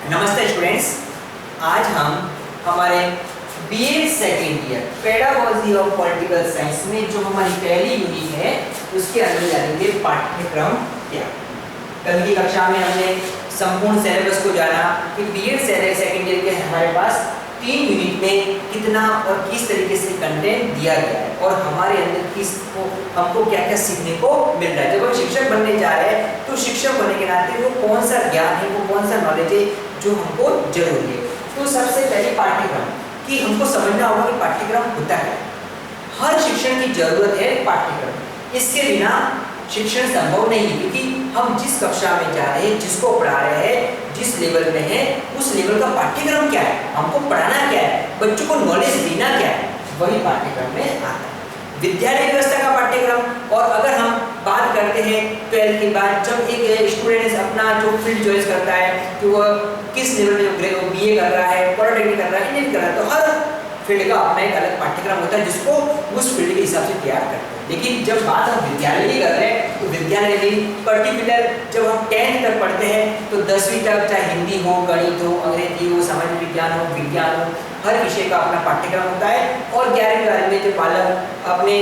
नमस्ते स्टूडेंट्स, आज हम हमारे BA second year pedagogy of political science में जो हमारी पहली यूनिट है उसके अंदर जानेंगे पाठ्यक्रम क्या। कल की कक्षा में हमने संपूर्ण सिलेबस को जाना कि बीए सेकेंड ईयर के हमारे पास 3 यूनिट में कितना और किस तरीके से कंटेंट दिया गया है और हमारे अंदर हमको क्या क्या सीखने को मिल रहा है। जब हम शिक्षक बनने जा रहे हैं तो शिक्षक होने के नाते वो कौन सा ज्ञान है, वो कौन सा नॉलेज है जो हमको जरूरी है। तो सबसे पहले पाठ्यक्रम कि हमको समझना होगा कि पाठ्यक्रम होता है। हर शिक्षण की जरूरत है पाठ्यक्रम, इसके बिना शिक्षण संभव नहीं है, क्योंकि हम जिस कक्षा में जा रहे हैं, जिसको पढ़ा रहे हैं, जिस लेवल में है उस लेवल का पाठ्यक्रम क्या है, हमको पढ़ाना क्या है, बच्चों को नॉलेज देना क्या है, वही पाठ्यक्रम में आता है। विद्यालय व्यवस्था का पाठ्यक्रम। और अगर हम बात करते हैं 12th के बाद जब एक स्टूडेंट अपना जो फील्ड चॉइस करता है कि वह किस लेवल में बीए कर रहा है, पॉलिटेक्निक कर रहा है, इंजीनियरिंग कर रहा है, तो हर फील्ड का अपना एक अलग पाठ्यक्रम होता है जिसको उस फील्ड के हिसाब से तैयार करते हैं। लेकिन जब बात हम विद्यालय की कर रहे हैं तो विद्यालय में पर्टिकुलर जब हम 10th तक पढ़ते हैं तो 10वीं तक चाहे हिंदी हो, गणित हो, अंग्रेजी हो, सामाजिक विज्ञान हो, विज्ञान हो, हर विषय का अपना पाठ्यक्रम होता है। और 11वीं बारहवीं में जब बालक अपने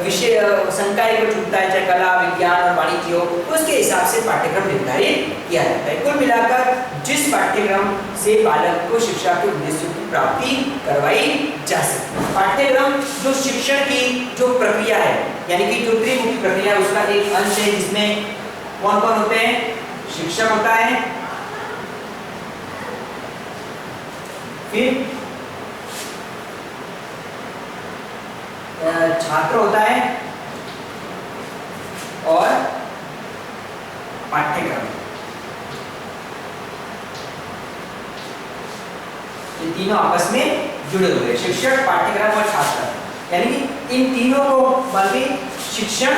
विषय संकाय को चुनता है, चाहे कला, विज्ञान और वाणिज्य हो, तो उसके हिसाब से पाठ्यक्रम निर्धारित किया जाता है। कुल मिलाकर जिस पाठ्यक्रम से बालक को शिक्षा के उद्देश्यों की प्राप्ति करवाई जा सकती है। पाठ्यक्रम जो शिक्षण की जो प्रक्रिया है, यानी कि जो त्रिमुखी प्रक्रिया, उसका एक अंश है जिसमें कौन कौन होते हैं? शिक्षक होता है, फिर छात्र होता है और पाठ्यक्रम। ये तीनों आपस में जुड़े हुए हैं, शिक्षक, पाठ्यक्रम और छात्र, यानी कि इन तीनों को बल्कि शिक्षण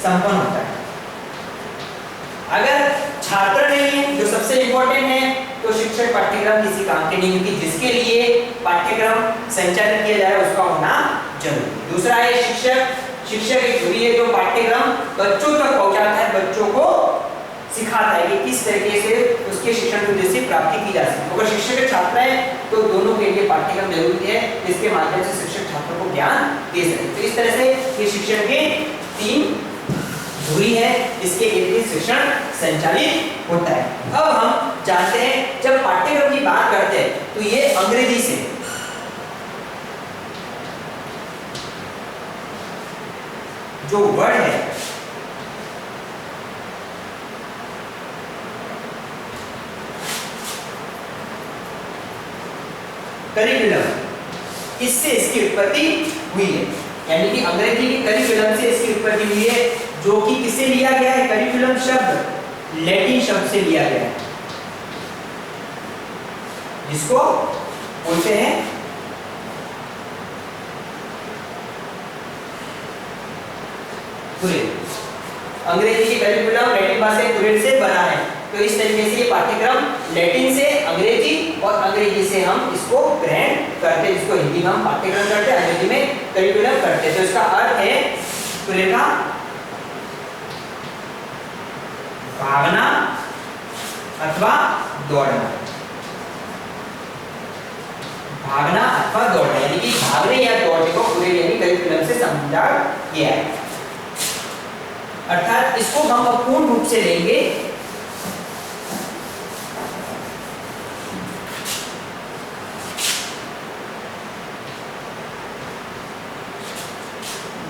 संपन्न होता है। अगर छात्र नहीं है, जो सबसे इंपॉर्टेंट है, तो शिक्षक पाठ्यक्रम किसी काम के नहीं, क्योंकि जिसके लिए पाठ्यक्रम संचालित किया जा रहा है उसका होना जरूरी। दूसरा है शिक्षक। शिक्षक एक गुरु है जो पाठ्यक्रम बच्चों तक पहुंचाता है, बच्चों को सिखाता है कि किस तरीके से उसके शिक्षण के उद्देश्य प्राप्ति की जा सकती है। अगर शिक्षक के छात्र है तो दोनों के लिए पाठ्यक्रम जरूरी है, जिसके माध्यम से शिक्षक छात्रों को ज्ञान दे सके। तो इस तरह से ये शिक्षण के 3 धुरी है, इसके लिए शिक्षण संचालित होता है। अब हम जानते हैं जब पाठ्यक्रम की बात करते हैं तो ये अंग्रेजी से जो वर्ड है करिकुलम, इससे इसकी उत्पत्ति हुई है, यानी कि अंग्रेजी के करिकुलम से इसकी उत्पत्ति हुई है, जो कि किससे लिया गया है? करिकुलम शब्द लैटिन शब्द से लिया गया है, जिसको बोलते हैं कुरिल। अंग्रेजी की करिकुलम लैटिन भाषा कुरिल से बना है। तो इस तरीके से ये पाठ्यक्रम लैटिन से अंग्रेजी और अंग्रेजी से हम इसको ग्रहण करते हैं, जिसको हिंदी में हम पाठ्यक्रम करते हैं, अंग्रेजी में करिकुलम करते हैं। तो इसका अर्थ है कुरिल का भागना अथवा दौड़ना। भागना अथवा दौड़ना, यानी कि भागने या दौड़ने को कुरिल यानी करिकुलम से समझा गया है। अर्थात इसको हम पूर्ण रूप से लेंगे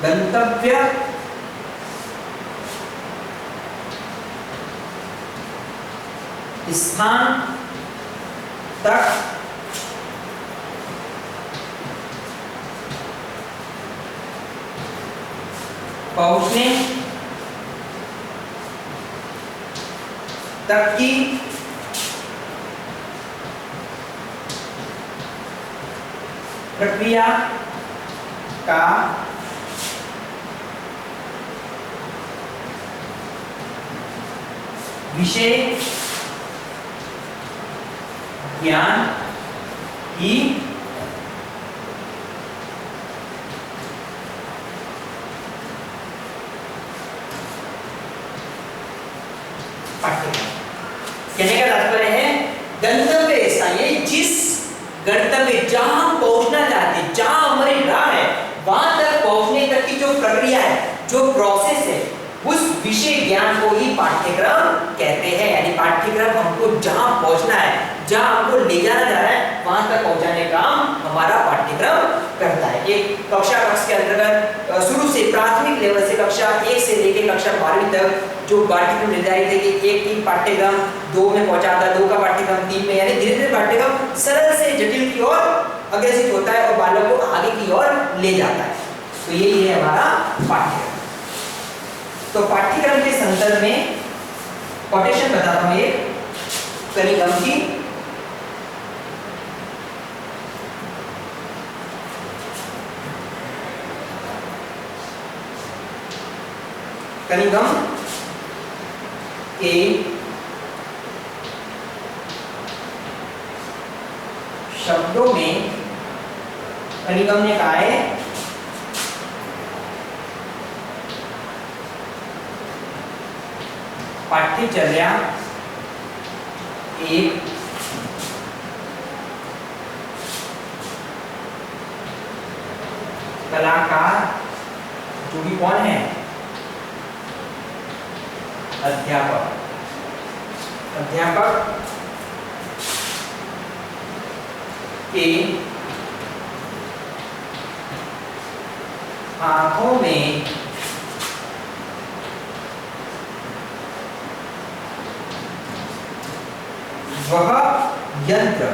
गंतव्य स्थान तक पहुंचने तक की प्रक्रिया का विषय ज्ञान की कहने का तात्पर्य है गंतव्य जहां हम पहुंचना चाहते हैं, जहां हमारी राह है, वहां तक पहुंचने तक की जो प्रक्रिया है, जो प्रोसेस है, उस विषय ज्ञान को ही पाठ्यक्रम कहते हैं। यानी पाठ्यक्रम हमको जहां पहुंचना है, जहां हमको ले जाना जा रहा है, वहां तक पहुंचाने का काम हमारा पाठ्यक्रम करता है। एक कक्षा कक्ष के अंतर्गत शुरू से प्राथमिक लेवल से कक्षा 1 से लेकर कक्षा 12वीं तक जो पाठ्यक्रम निर्धारित है कि 1 की पाठ्यक्रम 2 में पहुंचाता है, 2 का पाठ्यक्रम 3 में, यानी धीरे धीरे पाठ्यक्रम सरल से जटिल की ओर अग्रसित होता है और बालक को आगे की ओर ले जाता है। तो यही है हमारा पाठ्यक्रम। तो पाठ्यक्रम के संदर्भ में कोटेशन बताता हूं एक कनिगम की। कनिगम के शब्दों में कनिगम ने कहा है पाठ्यचर्या एक कलाकार, जो भी कौन है, अध्यापक, अध्यापक के हाथों में वह यंत्र,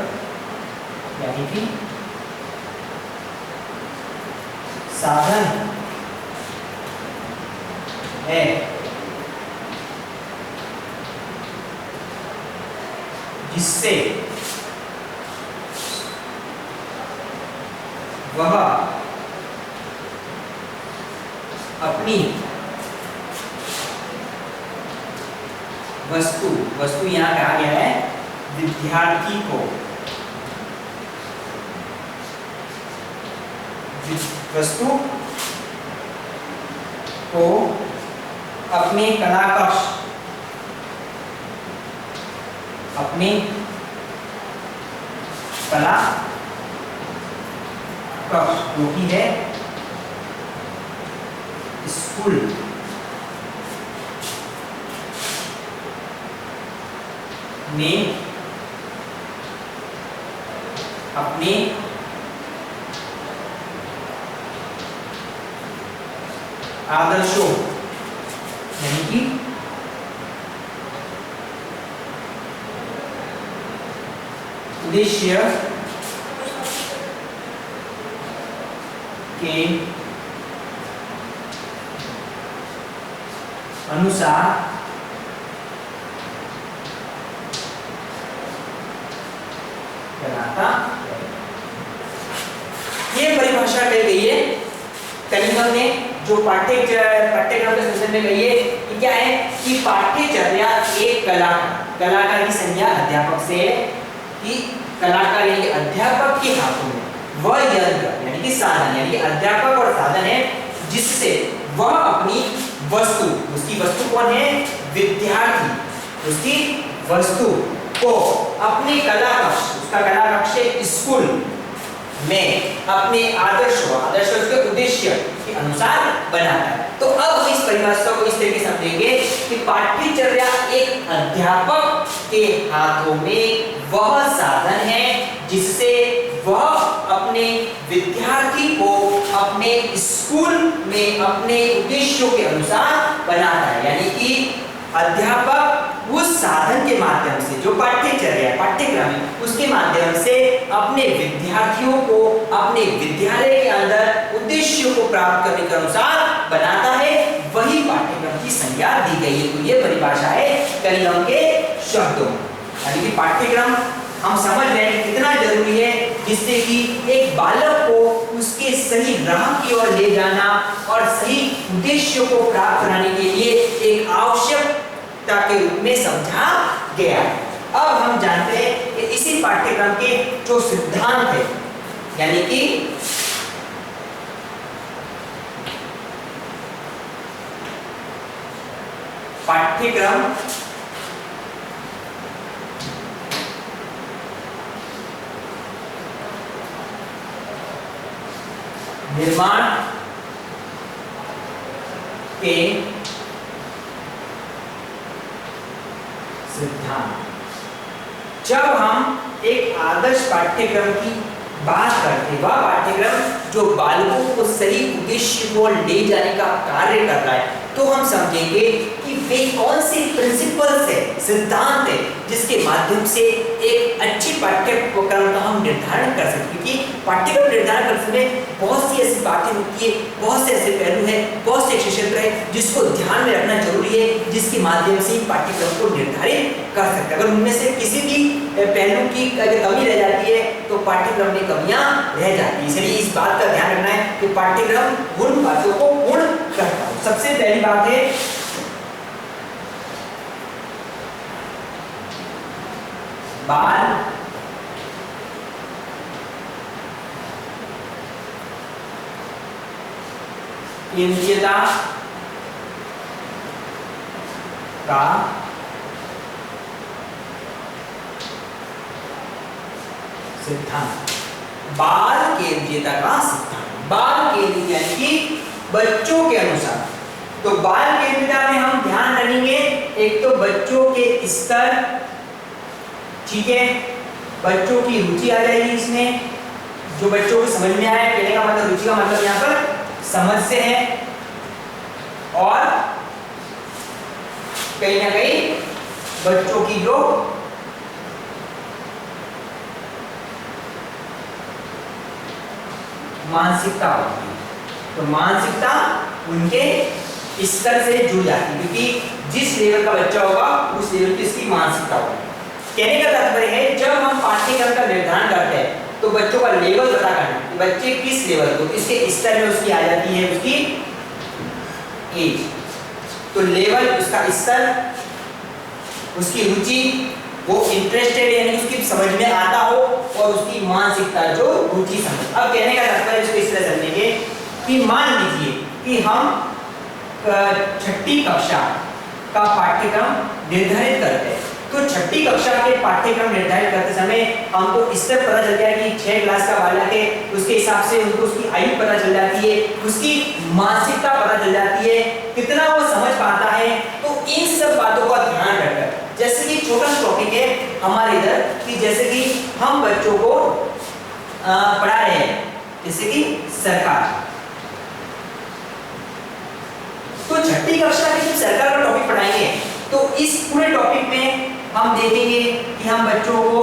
यानी कि साधन है जिससे वह अपनी वस्तु, वस्तु यहां कहा गया है विद्यार्थी को, वस्तु को अपने कला कक्ष, अपने कला कक्ष जो कि है स्कूल में अपने आदर्शों, यानी कि उद्देश्य के अनुसार बनाता है। ये परिभाषा कही गई है कनिगम ने, जो पाठ्यक्रम के संदर्भ में कही है कि क्या है कि पाठ्यचर्या एक कलाकार की संज्ञा अध्यापक से है कि कलाकार यानी अध्यापक के हाथों में वह यंत्र, यानी कि साधन, यानी कि अध्यापक और साधन है जिससे वह अपनी वस्तु, उसकी वस्तु कौन है, विद्यार्थी, उसकी वस्तु को अपने कला कक्ष, उसका कला कक्ष स्कूल में अपने आदर्शों के उद्देश्य के अनुसार बनाता है। तो अब हम इस परिभाषा को इस तरीके से समझेंगे कि पाठ्यचर्या एक अध्यापक के हाथों में वह साधन है जिससे वह अपने विद्यार्थी को अपने स्कूल में अपने उद्देश्यों के अनुसार बनाता है। यानी कि अध्यापक उस साधन के माध्यम से, जो पाठ्यचर्या पाठ्यक्रम है, उसके माध्यम से अपने विद्यार्थियों को अपने विद्यालय के अंदर उद्देश्यों को प्राप्त करने के अनुसार बनाता है, वही पाठ्यक्रम की संज्ञा दी गई है। तो ये परिभाषा है कनिगम के शब्दों। यानी कि पाठ्यक्रम हम समझ रहे हैं कितना जरूरी है, जिससे कि एक बालक को उसके सही राह की ओर ले जाना और सही उद्देश्यों को प्राप्त कराने के लिए एक आवश्यकता के रूप में समझा गया। अब हम जानते हैं कि इसी पाठ्यक्रम के जो सिद्धांत है, यानी कि पाठ्यक्रम निर्माण के सिद्धांत। जब हम एक आदर्श पाठ्यक्रम की बात करते हैं, वह पाठ्यक्रम जो बालकों को सही उद्देश्य को ले जाने का कार्य कर रहा है, तो हम समझेंगे कि वे कौन से प्रिंसिपल्स है, सिद्धांत है, जिसके माध्यम से एक अच्छी पाठ्यक्रम का हम निर्धारण कर सकते हैं। क्योंकि पाठ्यक्रम निर्धारण करते समय बहुत सी ऐसी बातें होती है, बहुत से ऐसे पहलू हैं, बहुत से क्षेत्र है जिसको ध्यान में रखना जरूरी है, जिसके माध्यम से पाठ्यक्रम को निर्धारित कर सकते हैं। अगर उनमें से किसी भी पहलू की अगर कमी रह जाती है तो पाठ्यक्रम में कमियां रह जाती है। इसलिए इस बात का ध्यान रखना है कि पाठ्यक्रम उन बातों को पूर्ण करता है। सबसे पहली बात है बाल केंद्रीयता का सिद्धांत। बाल केंद्रीयता का सिद्धांत, बाल केंद्रित यानी कि बच्चों के अनुसार। तो बाल केंद्रीयता में हम ध्यान रखेंगे एक तो बच्चों के स्तर, ठीक है, बच्चों की रुचि आ जाएगी इसमें, जो बच्चों को समझ में आए। कहने का मतलब रुचि का मतलब यहाँ पर समझ से है, और कहीं ना कहीं बच्चों की जो मानसिकता होती है, तो मानसिकता उनके स्तर से जुड़ जाती है, क्योंकि जिस लेवल का बच्चा होगा उस लेवल की इसकी मानसिकता होगी। कहने का तात्पर्य है जब हम पाठ्यक्रम का निर्धारण करते हैं तो बच्चों का लेवल पता करना, बच्चे किस लेवल को, इसके स्तर में उसकी आ जाती है उसकी एज। तो लेवल, उसका स्तर, उसकी रुचि, वो इंटरेस्टेड यानी उसकी समझ में आता हो, और उसकी मानसिकता जो रुचि समझ। अब कहने का तात्पर्य इसको इस तरह समझेंगे कि मान लीजिए कि हम छठी कक्षा का पाठ्यक्रम निर्धारित करते हैं, तो छठी कक्षा के पाठ्यक्रम निर्धारित करते समय हमको इससे पता चल गया कि 6 क्लास का बालक है, उसके हिसाब से उनको उसकी आयु पता चल जाती है, उसकी मानसिकता पता चल जाती है, कितना वो समझ पाता है। तो इन सब बातों का ध्यान रखकर, जैसे कि छोटा सा टॉपिक है हमारे इधर कि जैसे कि हम बच्चों को पढ़ा रहे हैं, जैसे कि सरकार, तो छठी कक्षा के जब सरकार का टॉपिक पढ़ाएंगे तो इस पूरे टॉपिक में हम देखेंगे कि हम बच्चों को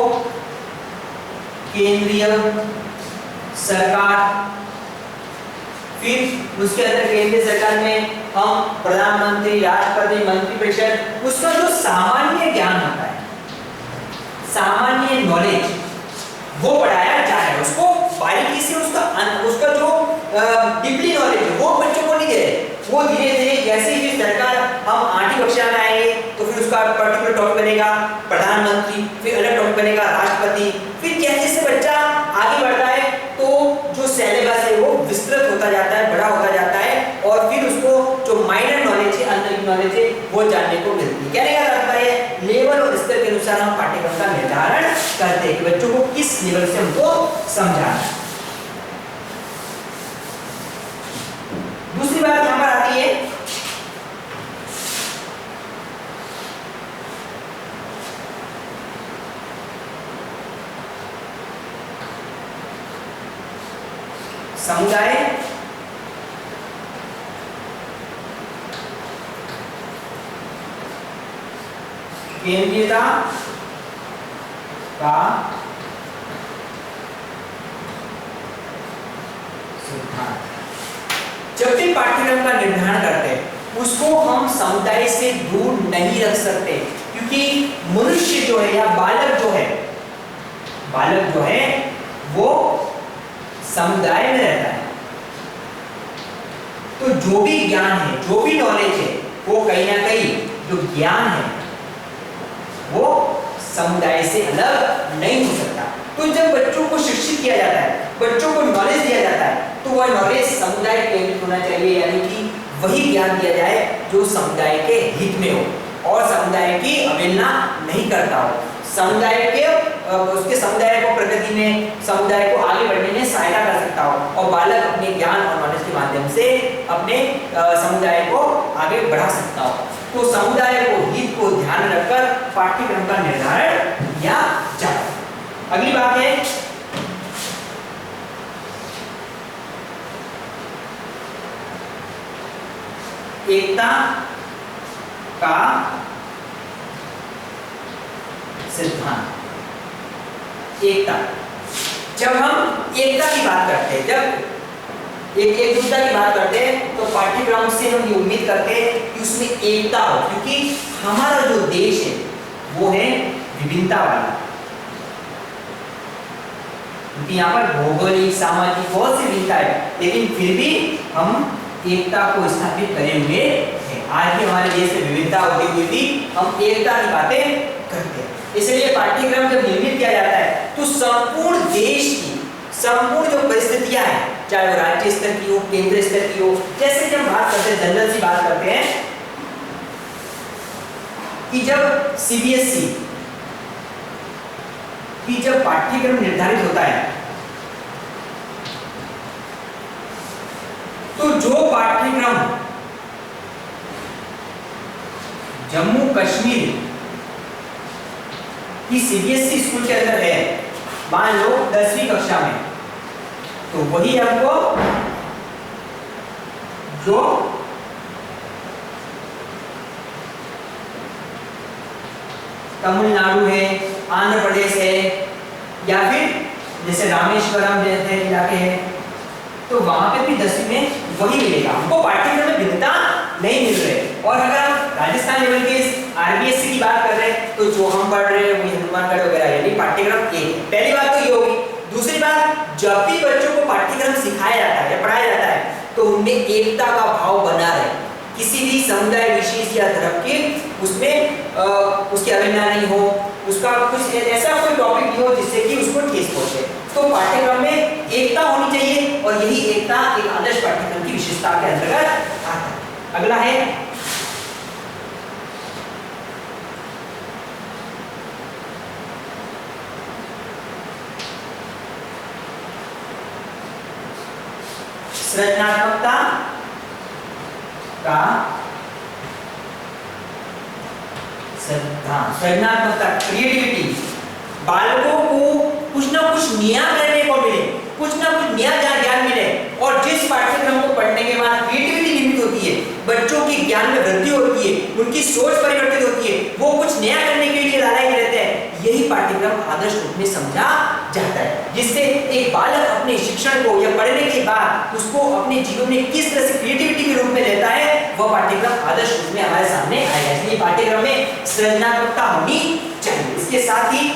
केंद्रीय सरकार, फिर उसके अंदर केंद्रीय सरकार में हम प्रधानमंत्री, राष्ट्रपति, मंत्रिपरिषद, उसका जो सामान्य ज्ञान होता है, सामान्य नॉलेज, वो पढ़ाया जा रहा है। उसको बारीकी से उसका जो डीपली नॉलेज है वो बच्चों को नहीं दे रहे, वो धीरे धीरे जैसे ही सरकार हम 8वीं कक्षा में आएंगे तो फिर उसका पर्टिकुलर टॉपिक बनेगा प्रधानमंत्री, फिर अलग टॉपिक बनेगा राष्ट्रपति, फिर जैसे जैसे बच्चा आगे बढ़ता है तो जो सिलेबस है वो विस्तृत होता जाता है, बड़ा होता जाता है, और फिर उसको जो माइनर नॉलेज है, अंदर की नॉलेज है, वो जानने को मिलती है। कहने का तात्पर्य है लेवल और स्तर के अनुसार हम पाठ्यक्रम का निर्धारण करते हैं कि बच्चों को किस लेवल से हमको समझाना है। दूसरी बात यहां पर आती है समुदाय केंद्रीयता का सिद्धांत। जब भी पाठ्यक्रम का निर्धारण करते हैं उसको हम समुदाय से दूर नहीं रख सकते, क्योंकि मनुष्य जो है या बालक जो है वो समुदाय में रहता है। तो जो भी ज्ञान है, जो भी नॉलेज है, वो कहीं ना कहीं जो ज्ञान है वो समुदाय से अलग नहीं हो सकता। तो जब बच्चों को शिक्षित किया जाता है, बच्चों को नॉलेज दिया जाता है, तो वह नॉलेज समुदाय केंद्रित होना चाहिए, यानी कि वही ज्ञान दिया जाए जो समुदाय के हित में हो और समुदाय की अवहेलना नहीं करता हो। समुदाय के उसके समुदाय को प्रगति में, समुदाय को आगे बढ़ने में सहायता कर सकता हो और बालक अपने ज्ञान और नॉलेज के माध्यम से अपने समुदाय को आगे बढ़ा सकता हो। तो समुदाय को हित को ध्यान में रखकर पाठ्यक्रम का निर्धारण किया जाए। अगली बात है एकता का सिद्धांत। एकता, जब हम एकता की बात करते हैं, जब एक दूसरा की बात करते हैं तो पाठ्यक्रम से हम ये उम्मीद करते हैं कि उसमें एकता हो, क्योंकि हमारा जो देश है वो है विभिन्नता वाला, क्योंकि यहाँ पर भौगोलिक सामाजिक बहुत सी विविधता है, लेकिन फिर भी हम एकता को स्थापित करे हुए हैं। आज भी हमारे देश में विविधता होती हुई भी हम एकता की बातें करते हैं। इसलिए पाठ्यक्रम जब निर्मित किया जाता है तो संपूर्ण देश की संपूर्ण जो परिस्थितियां हैं, चाहे वो राज्य स्तर की हो, केंद्र स्तर की हो, जैसे जब बात करते हैं, जनरल सी बात करते हैं कि जब सीबीएसई की जब पाठ्यक्रम निर्धारित होता है तो जो पाठ्यक्रम जम्मू कश्मीर की सीबीएसई स्कूल के अंदर है, मान लो 10वीं कक्षा में, तो वही हमको जो तमिलनाडु है, आंध्र प्रदेश है, या फिर जैसे रामेश्वरम जैसे इलाके हैं, तो वहां पे भी 10वीं में वही मिलेगा। हमको पाठ्यक्रम में भिन्नता नहीं मिल रही। और अगर हम राजस्थान लेवल के आरबीएससी की बात कर रहे हैं तो जो हम पढ़ रहे हैं वही हनुमानगढ़ वगैरह, यानी पाठ्यक्रम एक। पहली बात तो ये होगी। दूसरी बात, जब भी बच्चों को पाठ्यक्रम सिखाया जाता है या पढ़ाया जाता है तो उनमें एकता का भाव बना रहे, किसी भी समुदाय विशेष या धर्म के उसमें उसकी अवहेलना नहीं हो, उसका कुछ ऐसा कोई टॉपिक नहीं हो जिससे कि उसको ठेस पहुंचे। तो पाठ्यक्रम में एकता होनी चाहिए और यही एकता एक आदर्श पाठ्यक्रम की विशेषता के अंतर्गत आता है। अगला है सृजनात्मकता का सिद्धांत। सृजनात्मकता, क्रिएटिविटी, बालकों को कुछ ना कुछ नया करने को मिले, कुछ ना कुछ नया ज्ञान मिले, और जिस पाठ्यक्रम को पढ़ने के बाद क्रिएटिविटी निर्मित होती है, बच्चों की ज्ञान में वृद्धि होती है, उनकी सोच परिवर्तित होती है, वो कुछ नया करने के लिए लालायित रहते हैं, यही पाठ्यक्रम आदर्श रूप में समझा जाता है। जिससे एक बालक अपने शिक्षण को या पढ़ने के बाद उसको अपने जीवन में किस तरह से क्रिएटिविटी के रूप में लेता है, वह पाठ्यक्रम आदर्श रूप में हमारे सामने आएगा। इसलिए पाठ्यक्रम में सृजनात्मकता होनी चाहिए। इसके साथ ही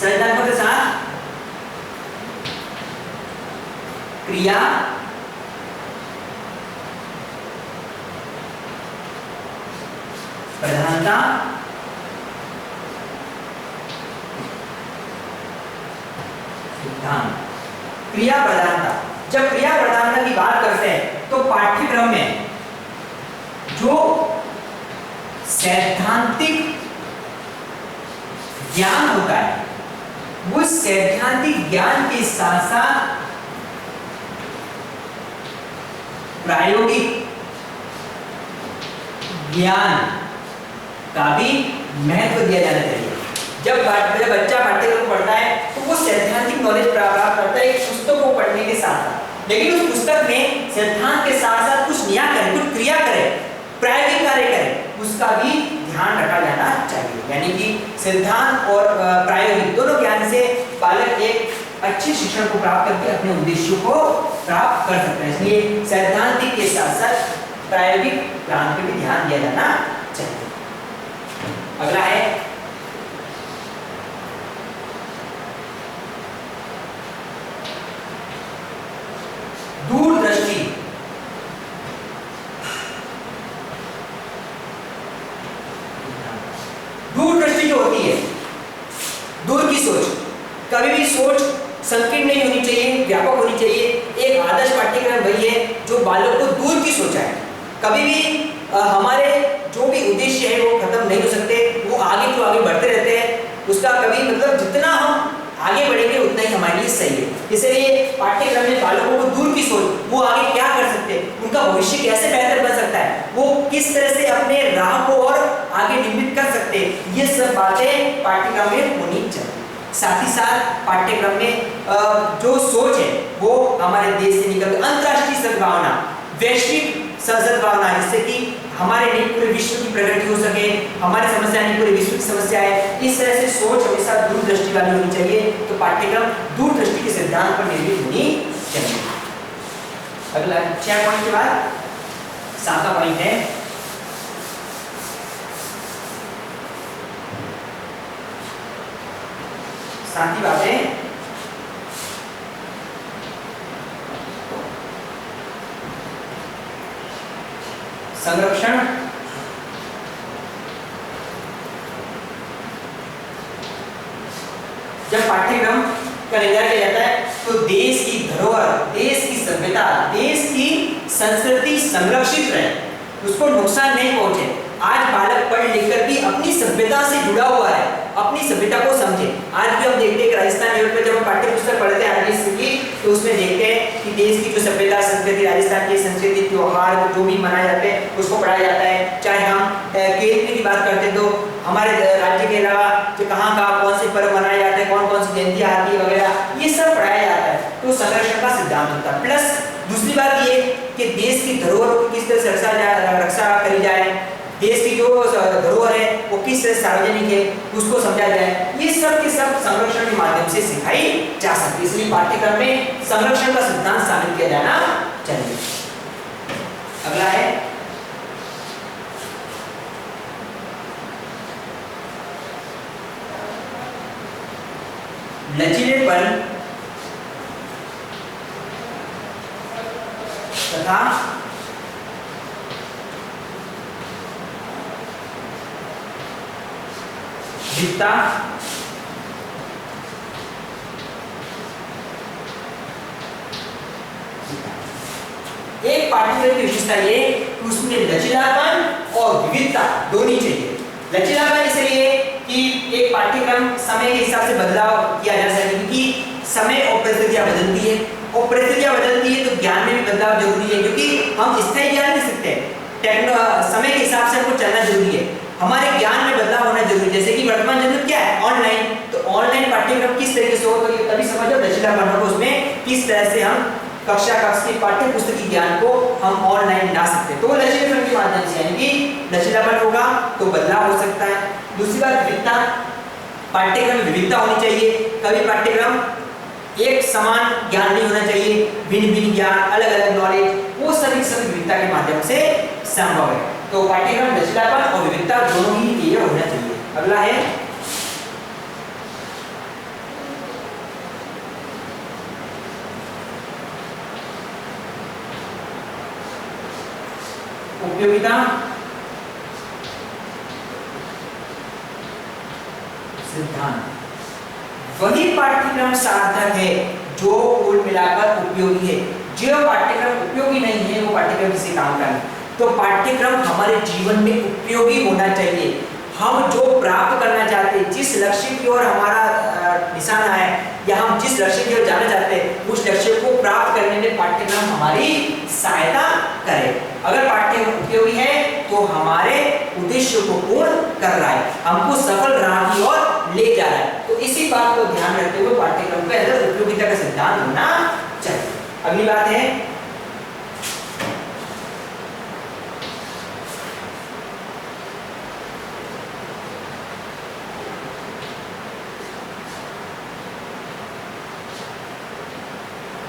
सृजनात्मक के साथ क्रिया प्रधानता, सिद्धांत। क्रिया प्रधानता, जब क्रिया प्रधानता की बात करते हैं तो पाठ्यक्रम में जो सैद्धांतिक ज्ञान होता है, वो सैद्धांतिक ज्ञान के साथ साथ प्रायोगिक ज्ञान का भी महत्व दिया जाना चाहिए। जब बच्चा पाठ्यक्रम पढ़ता है तो वो सैद्धांतिक नॉलेज प्राप्त करता है पुस्तक को पढ़ने के साथ, लेकिन उस पुस्तक में सिद्धांत के साथ साथ कुछ नया करे, कुछ क्रिया करे, प्रायोगिक कार्य करे, उसका भी ध्यान रखा जाना चाहिए। यानी कि सिद्धांत और प्रायोगिक दोनों ज्ञान से बालक एक अच्छे शिक्षण को प्राप्त करके अपने उद्देश्यों को प्राप्त कर सकते हैं। इसलिए सैद्धांतिक के साथ साथ प्रायोगिक ज्ञान पे भी ध्यान दिया जाना चाहिए। अगला है दूरदृष्टि। दूरदृष्टि जो होती है, दूर की सोच, कभी भी सोच संकीर्ण नहीं होनी चाहिए, व्यापक होनी चाहिए। एक आदर्श पाठ्यक्रम वही है जो बालक को दूर की सोचा है। कभी भी हमारे जो भी उद्देश्य है वो खत्म नहीं हो सकते, वो आगे तो आगे बढ़ते रहते हैं, उसका कभी मतलब जितना हम आगे बढ़ेंगे उतना ही हमारे लिए सही है। इसलिए पाठ्यक्रम में बालकों को दूर की सोच, वो आगे क्या कर सकते हैं, उनका भविष्य कैसे बेहतर बन सकता है, वो किस तरह से अपने राह को और आगे निर्मित कर सकते हैं, ये सब बातें पाठ्यक्रम में होनी चाहिए। साथ ही साथ पाठ्यक्रम में जो सोच है वो हमारे देश से निकल अंतर्राष्ट्रीय सद्भावना, वैश्विक सद्भावना, जिससे कि हमारे नहीं पूरे विश्व की प्रगति हो सके, हमारी समस्या नहीं पूरे विश्व की समस्या है, इस तरह से सोच हमेशा दूरदृष्टि वाली होनी चाहिए। तो पाठ्यक्रम दूरदृष्टि के सिद्धांत पर निर्मित होनी चाहिए। अगला 6 पॉइंट के बाद 7वां पॉइंट है साथी बातें संरक्षण जब पाठ्यक्रम का निर्धारण किया जाता है तो देश की धरोहर, देश की सभ्यता, देश की संस्कृति संरक्षित रहे, उसको नुकसान नहीं पहुंचे। आज बालक पढ़ लिख कर भी अपनी सभ्यता से जुड़ा हुआ है, अपनी सभ्यता को समझे। आज भी हम देखते हैं राजस्थान लेवल पर जब हम पाठ्य पुस्तक पढ़ते हैं आरबीएससी की, तो उसमें देखते हैं कि देश की जो सभ्यता संस्कृति, राजस्थान की संस्कृति, त्योहार जो भी मनाए जाते हैं उसको पढ़ाया जाता है। चाहे हम केंद्र की बात करते हैं तो हमारे राज्य के अलावा जो कहाँ कौन से पर्व मनाए जाते हैं, कौन कौन सी जयंती आती है वगैरह, ये सब पढ़ाया जाता है। तो संरक्षण का सिद्धांत होता है। प्लस दूसरी बात ये कि देश की धरोहर को किस तरह से रक्षा करी जाए, देश की जो धरोहर है वो किस तरह सार्वजनिक है उसको समझा जाए, ये सब के सब संरक्षण के माध्यम से सिखाई जा सकती है। इसलिए पाठ्यक्रम में संरक्षण का सिद्धांत शामिल किया जाना चाहिए। अगला है लचीलेपन तथा विविधता एक पाठ्यक्रम की विशेषता ये कि उसमें लचीलापन और विविधता दोनों चाहिए। लचीलापन इसलिए कि एक पाठ्यक्रम समय के हिसाब से बदलाव किया जा सके, क्योंकि समय और परिस्थितियां बदलती है, और परिस्थितियां बदलती है तो ज्ञान में भी बदलाव जरूरी है, क्योंकि हम स्थायी ज्ञान नहीं सकते। समय के हिसाब से हमको चलना जरूरी है, हमारे ज्ञान में बदलाव होना जरूरी है। जैसे कि वर्तमान युग क्या है, ऑनलाइन, तो ऑनलाइन पाठ्यक्रम किस तरीके से हो, तो ये तभी समझो लचीलापन होगा उसमें, किस तरह से हम कक्षा के पाठ्य पुस्तकीय ज्ञान को हम ऑनलाइन ला सकते हैं। तो लचीलेपन के माध्यम से, यानी कि लचीलापन होगा तो बदलाव हो सकता है। दूसरी बात विविधता, पाठ्यक्रम में विविधता होनी चाहिए। कभी पाठ्यक्रम एक समान ज्ञान नहीं होना चाहिए, भिन्न भिन्न ज्ञान, अलग अलग नॉलेज, वो सभी विविधता के माध्यम से संभव है। तो पाठ्यक्रम लचीलापन और विविधता दोनों ही लिए होना चाहिए। अगला है उपयोगिता सिद्धांत। वही पाठ्यक्रम सार्थक है जो कुल मिलाकर उपयोगी है। जो पाठ्यक्रम उपयोगी नहीं है वो पाठ्यक्रम किसी काम का नहीं। तो पाठ्यक्रम हमारे जीवन में उपयोगी होना चाहिए। हम जो प्राप्त करना चाहते हैं, जिस लक्ष्य की ओर हमारा निशाना है, या हम जिस लक्ष्य की ओर जाना चाहते हैं, उस लक्ष्य को प्राप्त करने में पाठ्यक्रम हमारी सहायता करे। अगर पाठ्यक्रम उपयोगी है तो हमारे उद्देश्य को पूर्ण कर रहा है, हमको सफल राह की ओर ले जा रहा है। तो इसी बात को ध्यान रखते हुए पाठ्यक्रम के अंदर उपयोगिता का सिद्धांत होना चाहिए। अगली बात है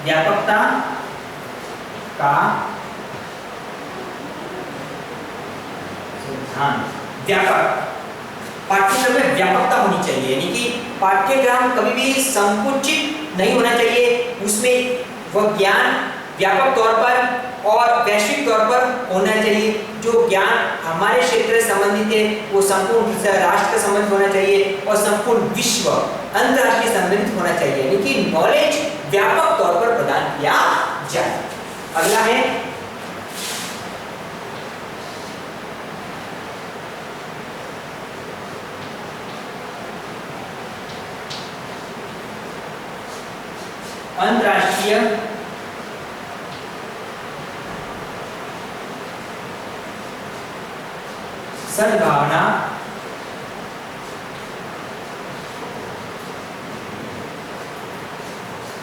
व्यापकता का सिद्धांत। व्यापक पाठ्यक्रम में व्यापकता होनी चाहिए, यानी कि पाठ्यक्रम कभी भी संकुचित नहीं होना चाहिए। उसमें वह ज्ञान व्यापक तौर पर और वैश्विक तौर पर होना चाहिए। जो ज्ञान हमारे क्षेत्र से संबंधित है वो संपूर्ण राष्ट्र से संबंधित होना चाहिए और संपूर्ण विश्व अंतर्राष्ट्रीय संबंधित होना चाहिए, यानी कि नॉलेज व्यापक तौर पर प्रदान किया जाए। अगला है अंतर्राष्ट्रीय सद्भावना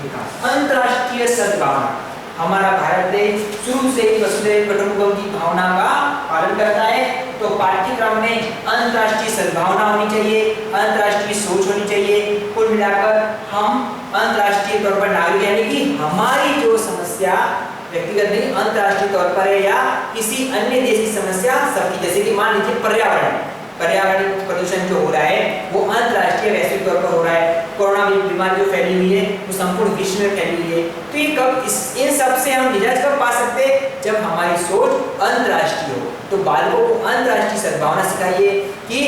विकास। अंतर्राष्ट्रीय सद्भावना, हमारा भारत देश शुरू से ही वसुधैव कुटुंबकम की भावना का पालन करता है, तो पाठ्यक्रम में अंतर्राष्ट्रीय सद्भावना होनी चाहिए, अंतर्राष्ट्रीय सोच होनी चाहिए। कुल मिलाकर हम अंतर्राष्ट्रीय तौर पर नागरिक, यानी कि हमारी जो समस्या व्यक्तिगत नहीं अंतर्राष्ट्रीय तौर पर है, या किसी अन्य देश की समस्या सबकी, जैसे कि मान लीजिए पर्यावरण प्रदूषण जो हो रहा है वो अंतर्राष्ट्रीय वैश्विक तौर पर हो रहा है। कोरोना बीमारी जो फैली हुई है वो संपूर्ण विश्व में फैली हुई है। तो ये कब इन सब से हम निजात कब पा सकते हैं? जब हमारी सोच अंतर्राष्ट्रीय हो। तो बालकों को अंतर्राष्ट्रीय सद्भावना सिखाइए कि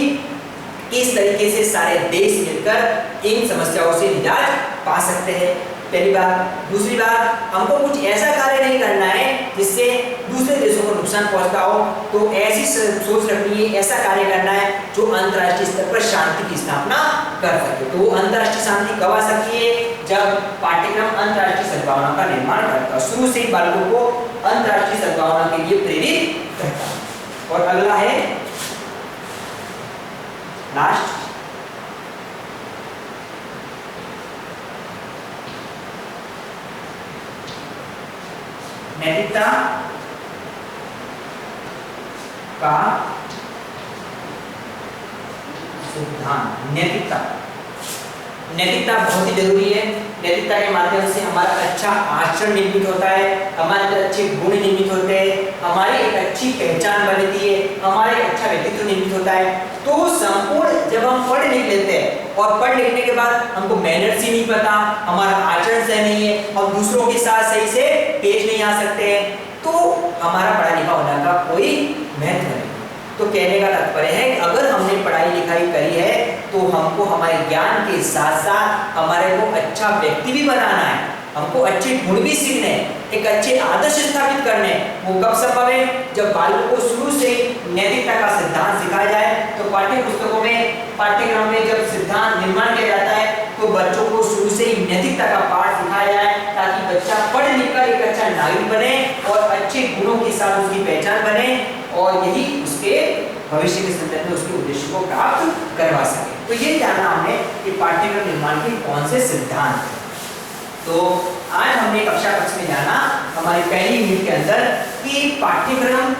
किस तरीके से सारे देश मिलकर इन समस्याओं से निजात पा सकते हैं, पहली बात। दूसरी बात, हमको कुछ ऐसा कार्य नहीं करना है जिससे दूसरे देशों को नुकसान पहुंचता हो, तो ऐसी सोच रखनी है, ऐसा कार्य करना है जो अंतर्राष्ट्रीय स्तर पर शांति की स्थापना कर सके। तो वो अंतर्राष्ट्रीय शांति कब आ सकती है? जब पाठ्यक्रम अंतर्राष्ट्रीय सद्भावना का निर्माण करता है, शुरू से ही बालकों को अंतर्राष्ट्रीय सद्भावना के लिए प्रेरित करता है। और अगला है लास्ट, नैतिकता का सिद्धांत। नैतिकता बहुत ही जरूरी है। नैतिकता के माध्यम से हमारा अच्छा आचरण निर्मित होता है, हमारे अच्छे गुण निर्मित होते हैं, हमारी एक अच्छी पहचान बनती है, हमारा एक अच्छा व्यक्तित्व निर्मित होता है। तो संपूर्ण जब हम पढ़ लिख लेते हैं और पढ़ लिखने के बाद हमको मैनर्स ही नहीं पता, हमारा आचरण सही नहीं है, हम दूसरों के साथ सही से पेश नहीं आ सकते हैं, तो हमारा पढ़ा लिखा होने का कोई महत्व नहीं। तो कहने का तात्पर्य है कि अगर हमने पढ़ाई लिखाई करी है तो हमको हमारे ज्ञान के साथ साथ हमारे को अच्छा व्यक्ति भी बनाना है, हमको अच्छे गुण भी सीखने हैं, एक अच्छे आदर्श स्थापित करने। वो कब संभव है? जब बालकों को शुरू से नैतिकता का सिद्धांत सिखाया जाए। तो पाठ्य पुस्तकों में, पाठ्यक्रम में जब सिद्धांत निर्माण किया जाता है तो बच्चों को शुरू से ही नैतिकता का पाठ सिखाया जाए, ताकि बच्चा पढ़ लिख कर एक अच्छा नागरिक बने और अच्छे गुणों के साथ उसकी पहचान बने, और यही उसके भविष्य के संदर्भ में उसके उद्देश्य को प्राप्त करवा सके। तो ये जानना हमने कि पाठ्यक्रम निर्माण के कौन से सिद्धांत हैं। तो आज हमने कक्षा कक्ष में जाना हमारी पहली यूनिट के अंदर कि पाठ्यक्रम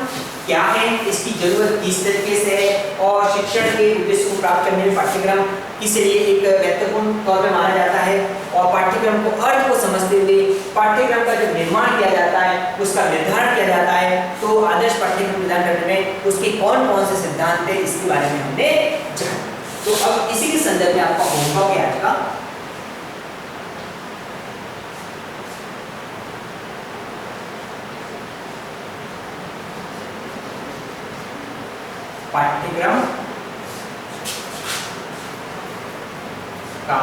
क्या है, इसकी जरूरत किस तरीके से है, और शिक्षण के उद्देश्य को प्राप्त करने में पाठ्यक्रम किस लिए एक महत्वपूर्ण तौर पर माना जाता है, और पाठ्यक्रम को अर्थ को समझते हुए पाठ्यक्रम का जब निर्माण किया जाता है, उसका निर्धारण किया जाता है, तो आदर्श पाठ्यक्रम निर्धारण करने में उसके कौन कौन से सिद्धांत थे इसके बारे में हमने जाना। तो अब इसी के संदर्भ में आपका होमवर्क है आज का। पाठ्यक्रम का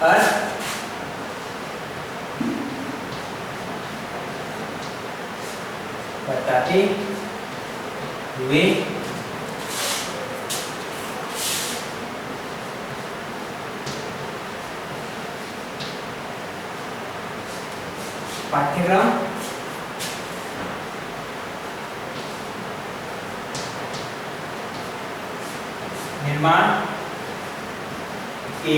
अर्थ बताते हुए पाठ्यक्रम निर्माण के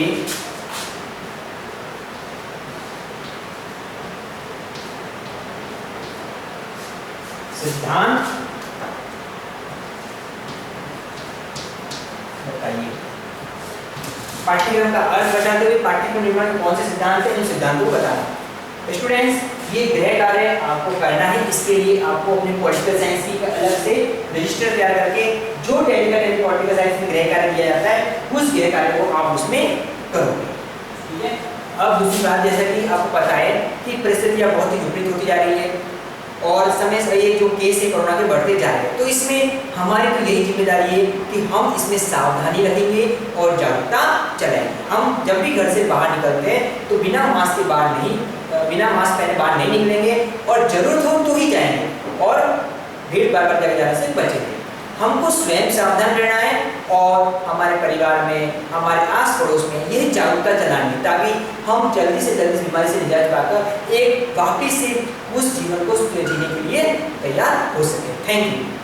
सिद्धांत बताइए। पाठ्यक्रम का अर्थ बताते हुए पाठ्यक्रम निर्माण के कौन से सिद्धांत हैं, उन सिद्धांतों को बताना। स्टूडेंट्स, ये गृह कार्य आपको करना है। इसके लिए आपको अपने पॉलिटिकल साइंस की अलग से रजिस्टर तैयार करके जो टेक्निकल पॉलिटिकल साइंस में गृह कार्य दिया जाता है उस गृह कार्य को आप उसमें करोगे, ठीक है। अब दूसरी बात, जैसा कि आपको पता है कि परिस्थितियां बहुत ही विपरीत होती जा रही है और समय से ये जो केस है कोरोना के बढ़ते जा रहे हैं, तो इसमें हमारी तो यही जिम्मेदारी है कि हम इसमें सावधानी रखेंगे और जागरूकता चलाएंगे। हम जब भी घर से बाहर निकलते हैं तो बिना मास्क के बाहर नहीं, बिना मास्क पहने बाहर नहीं निकलेंगे, और जरूरत हो तो ही जाएंगे, और भीड़ भाड़ पर जगह जाने से बचेंगे। हमको स्वयं सावधान रहना है और हमारे परिवार में, हमारे आस पड़ोस में यह जागरूकता चलानी है, ताकि हम जल्दी से जल्दी बीमारी से निजात पाकर एक वापिस से उस जीवन को जीने के लिए तैयार हो सके। Thank you.